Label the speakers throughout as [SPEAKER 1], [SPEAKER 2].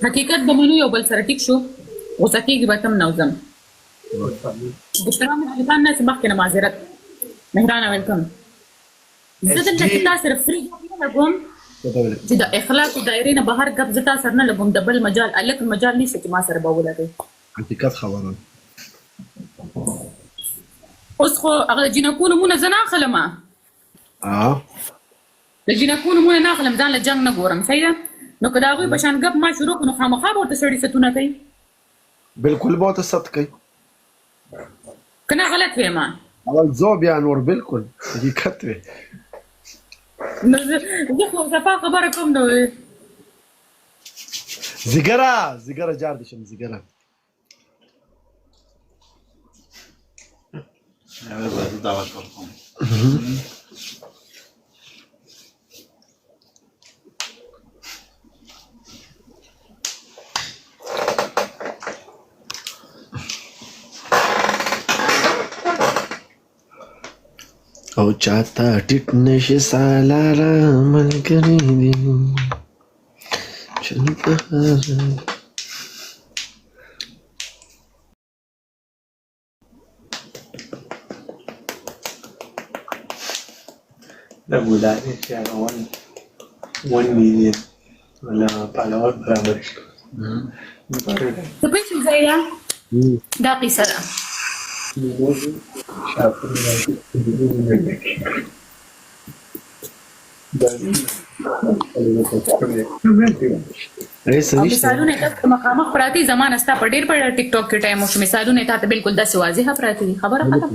[SPEAKER 1] حقیقت به منو یو بل سره ټیک شو غوسه کېږي به تم نه وځم بشرا من خان ناس مخکې نه معذرت مهرانه ویلکم زه دلته چې تا سره فري نه لګوم چې د اخلاق دایرې نه بهر ګپ زه تا سره نه لګوم د بل مجال الک مجال نشته چې ما سره به ولګوي
[SPEAKER 2] حقیقت خبره
[SPEAKER 1] اوس خو هغه د جینکو نومونه زه نه اخلم د جینکو نومونه نه اخلم ځان له جنګ نه ګورم صحیح ده نو که د هغوی په شان ګپ ما شروع کړو نو خامخا به ورته سړي ستونه کوي
[SPEAKER 2] بالکل به ورته ست کوي
[SPEAKER 1] که نه غلط ویم
[SPEAKER 2] اول زه بیا نور بالکل حقیقت وی
[SPEAKER 1] نو زه خو صفا خبره کوم نو
[SPEAKER 2] زیګره جار دي شم زیګره
[SPEAKER 3] دعوت ورکوم
[SPEAKER 2] او چاته ټیټ نشي سالاره ملګری دي چل بهار
[SPEAKER 4] The Buddha is around 1 million followers per hour.
[SPEAKER 1] ته پوه شوې ځایه دا قیصه ده او مثالونه تاسو مخامخ پراته زمانه ستا په ډېر په ټیک ټاک کې ټایم وشو مثالونه تا ته بالکل داسې واضحه پراته دي خبره ختم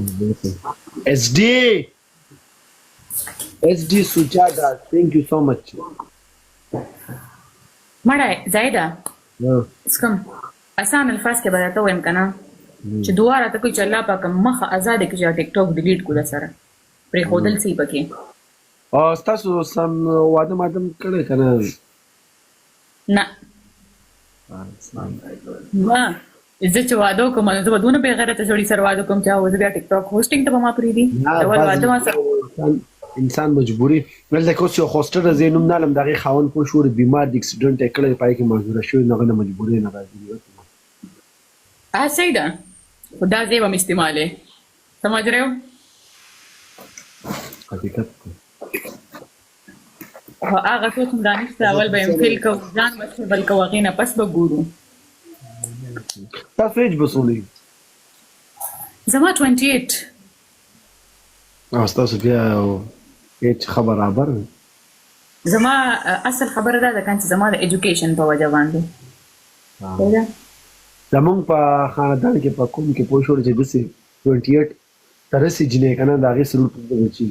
[SPEAKER 2] SD Sujada, thank you so much.
[SPEAKER 1] مړه زایده اسکم آسان الفاظ کې به راته وایم که نه چې دعا راته کوي چې الله پاک مخه ازاده کړي چې ټیک ټاک ډیلیټ کړو درسره پرېښودل څه یې پکې
[SPEAKER 2] او ستاسو سم واده مادم کړی که نه
[SPEAKER 1] نه زه چې واده وکړم نو زه به دونه بېغیرته سړي سره واده وکړم چې هغه زه بیا ټیک ټاک هوسټینګ ته به ما پرېږدي ډول واده ما سره
[SPEAKER 2] انسان مجبوري دلته که اوس یو هوسټر زه یې نوم نه لم د هغې خاوند پوه شو بیمار د اکسیډنټ یې کړی پای کې معذوره شوی نو هغه نه مجبوري نه راځي
[SPEAKER 1] صحیح ده خو دا ځای به مې استعمالې سمجھ رہے ہو
[SPEAKER 2] حقیقت
[SPEAKER 1] هغه څوک هم دا نشته اول به یم فیل کوو ځان به سټیبل کوو هغې نه پس به ګورو
[SPEAKER 2] تاسو ایج به څومره
[SPEAKER 1] زما 28
[SPEAKER 2] او ستاسو بیا ایج ښه برابر
[SPEAKER 1] زما اصل خبره دا ده که چې زما د ایجوکیشن په وجه باندې
[SPEAKER 2] زمونږ په خاندان کې په کوم کې پوه شوړو چې داسې 28 ته رسي جینۍ که نه د هغې سرور په بچي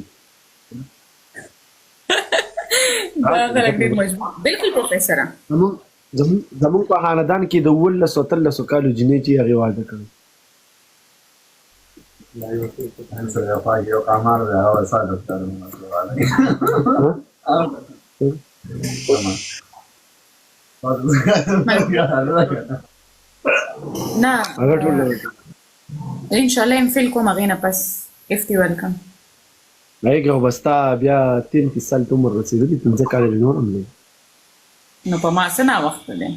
[SPEAKER 1] دا خلک ډېر مجبور بلکل پروفیسره
[SPEAKER 2] زمونږ په خاندان کې د 19 کالو جینۍ چې هغې واده کړی
[SPEAKER 3] Yo kamar de ahora sale doctor
[SPEAKER 1] نه انشاءالله یم فیل کوم هغې نه پس افتی ویلکم
[SPEAKER 2] هغې خو به ستا بیا 33 سال ته عمر رسېدلي 15 کاله دې نور هم دی
[SPEAKER 1] نو په ما څه ناوخته دی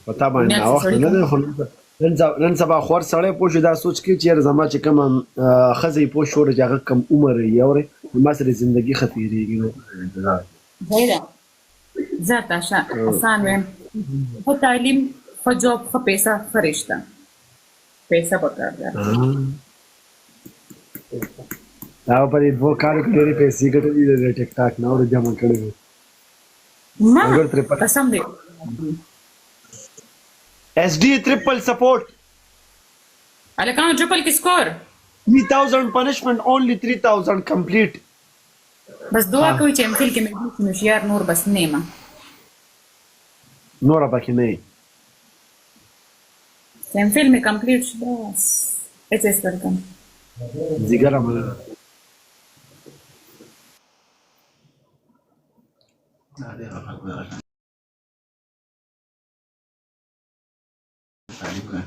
[SPEAKER 2] په تا باندې ناوخته نه دی خو نن سبا خور سړی پوه شو دا سوچ کوي چې یاره زما چې کومه ښځه یې پوه شوړه چې هغه کم عمر یې اورې ما سره زندګي ښه تېرېږي
[SPEAKER 1] صحیح ده زه تاشه آسان ویم ښه تعلیم ښه جاب ښه پیسه ښه رشته پیسه پکار ده
[SPEAKER 2] دا په دې 2 کالو کې ډېرې پیسې ګټلې د ټیک ټاک نه ور جمع کړې وې
[SPEAKER 1] ما قسم دی
[SPEAKER 2] SD triple support
[SPEAKER 1] الکانو ټریپل کې سکور
[SPEAKER 2] 3000 punishment only 3000 complete
[SPEAKER 1] بس دعا کوي چې امفیل کې مې نو شیار نور بس نیمه
[SPEAKER 2] نور پکې نه
[SPEAKER 1] چې امفیل مې کمپلیټ شي بس اچ اس ورکم
[SPEAKER 2] زیګره مله
[SPEAKER 3] تعلیم کنه